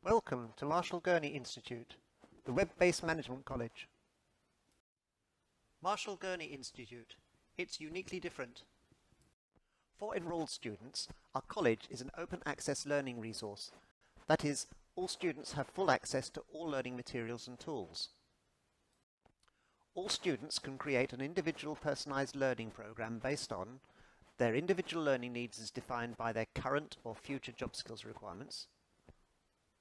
Welcome to Gurney Institute, the web-based management college. Gurney Institute, it's uniquely different. For enrolled students, our college is an open access learning resource. That is, all students have full access to all learning materials and tools. All students can create an individual personalized learning program based on their individual learning needs as defined by their current or future job skills requirements,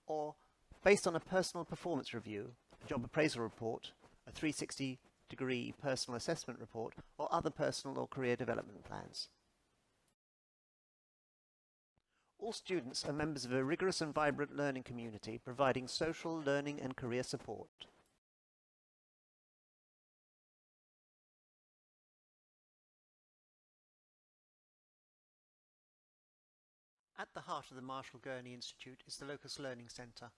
or based on a personal performance review, a job appraisal report, a 360-degree personal assessment report, or other personal or career development plans. All students are members of a rigorous and vibrant learning community providing social, learning and career support. At the heart of the Gurney Institute is the Locus Learning Centre,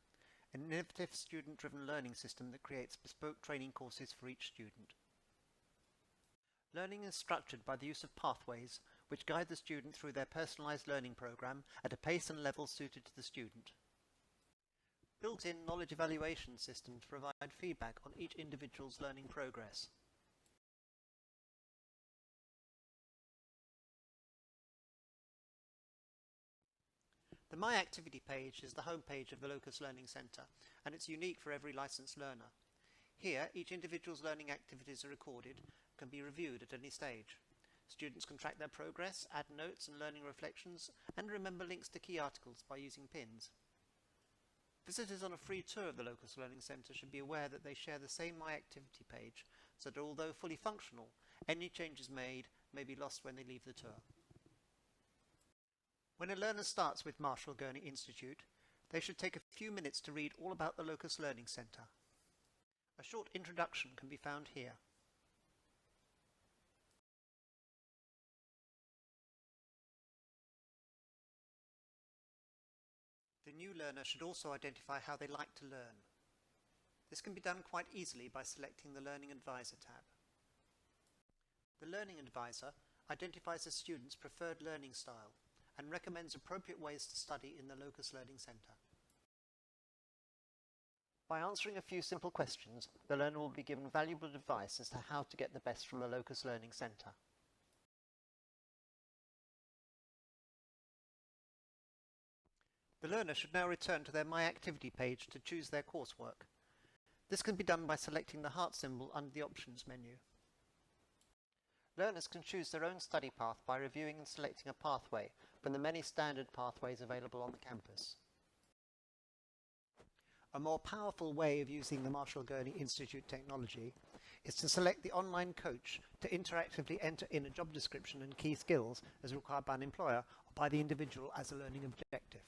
an innovative student-driven learning system that creates bespoke training courses for each student. Learning is structured by the use of pathways which guide the student through their personalised learning programme at a pace and level suited to the student. Built-in knowledge evaluation systems provide feedback on each individual's learning progress. The My Activity page is the home page of the Locus Learning Centre, and it's unique for every licensed learner. Here, each individual's learning activities are recorded and can be reviewed at any stage. Students can track their progress, add notes and learning reflections, and remember links to key articles by using pins. Visitors on a free tour of the Locus Learning Centre should be aware that they share the same My Activity page, so that although fully functional, any changes made may be lost when they leave the tour. When a learner starts with Gurney Institute, they should take a few minutes to read all about the Locus Learning Centre. A short introduction can be found here. The new learner should also identify how they like to learn. This can be done quite easily by selecting the Learning Advisor tab. The Learning Advisor identifies a student's preferred learning style and recommends appropriate ways to study in the Locus Learning Centre. By answering a few simple questions, the learner will be given valuable advice as to how to get the best from the Locus Learning Centre. The learner should now return to their My Activity page to choose their coursework. This can be done by selecting the heart symbol under the Options menu. Learners can choose their own study path by reviewing and selecting a pathway from the many standard pathways available on the campus. A more powerful way of using the Gurney Institute technology is to select the online coach to interactively enter in a job description and key skills as required by an employer or by the individual as a learning objective.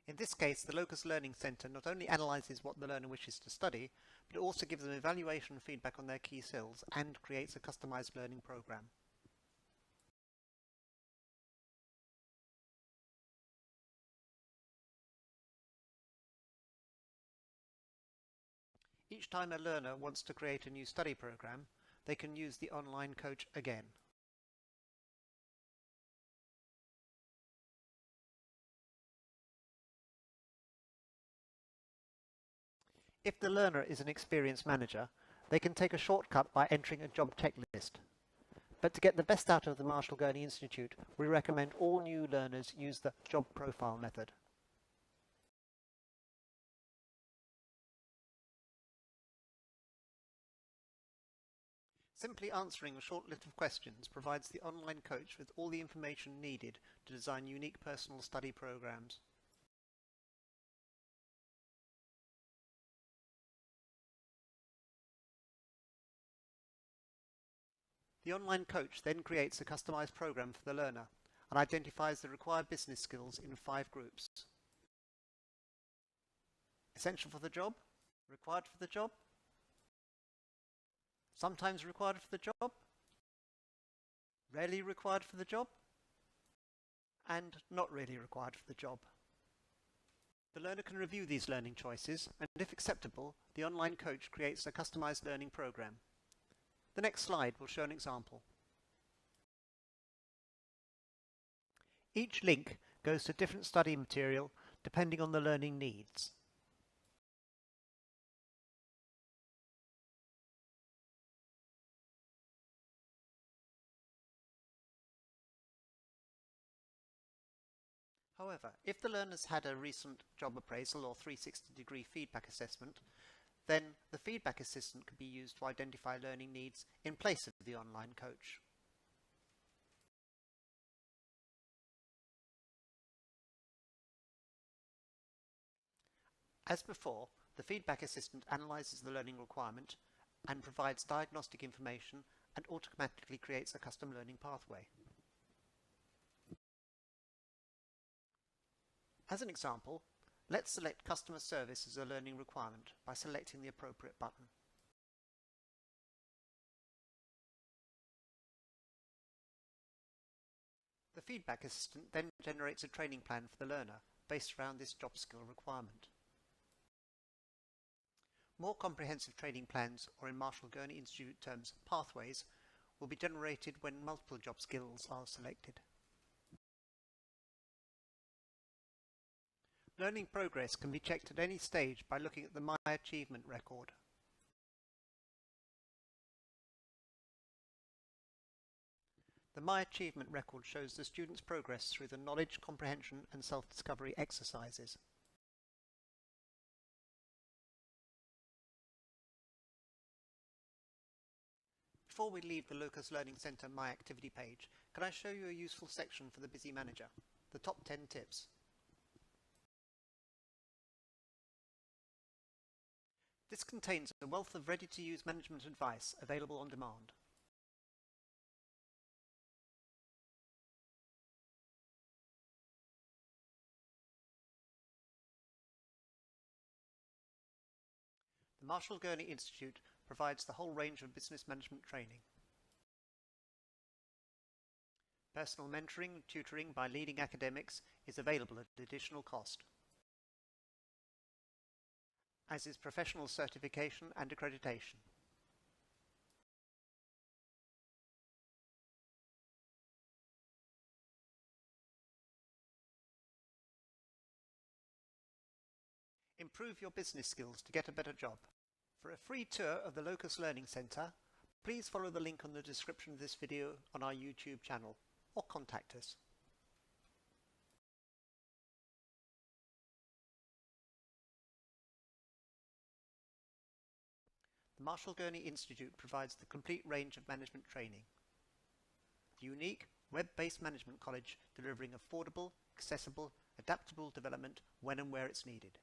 In this case, the Locus Learning Centre not only analyses what the learner wishes to study, but it also gives them evaluation and feedback on their key skills and creates a customised learning programme. Each time a learner wants to create a new study programme, they can use the online coach again. If the learner is an experienced manager, they can take a shortcut by entering a job checklist. But to get the best out of the Gurney Institute, we recommend all new learners use the job profile method. Simply answering a short list of questions provides the online coach with all the information needed to design unique personal study programs. The online coach then creates a customized program for the learner and identifies the required business skills in 5 groups. Essential for the job, required for the job, sometimes required for the job, rarely required for the job, and not really required for the job. The learner can review these learning choices, and if acceptable, the online coach creates a customized learning program. The next slide will show an example. Each link goes to different study material depending on the learning needs. However, if the learners had a recent job appraisal or 360-degree feedback assessment, then the feedback assistant could be used to identify learning needs in place of the online coach. As before, the feedback assistant analyzes the learning requirement and provides diagnostic information and automatically creates a custom learning pathway. As an example, let's select customer service as a learning requirement by selecting the appropriate button. The feedback assistant then generates a training plan for the learner based around this job skill requirement. More comprehensive training plans, or in Gurney Institute terms, pathways, will be generated when multiple job skills are selected. Learning progress can be checked at any stage by looking at the My Achievement record. The My Achievement record shows the student's progress through the knowledge, comprehension and self-discovery exercises. Before we leave the Locus Learning Centre My Activity page, can I show you a useful section for the busy manager, the top 10 tips. This contains a wealth of ready-to-use management advice available on demand. The Gurney Institute provides the whole range of business management training. Personal mentoring and tutoring by leading academics is available at additional cost, as is professional certification and accreditation. Improve your business skills to get a better job. For a free tour of the Locus Learning Centre, please follow the link on the description of this video on our YouTube channel, or contact us. The Gurney Institute provides the complete range of management training. The unique, web-based management college delivering affordable, accessible, adaptable development when and where it's needed.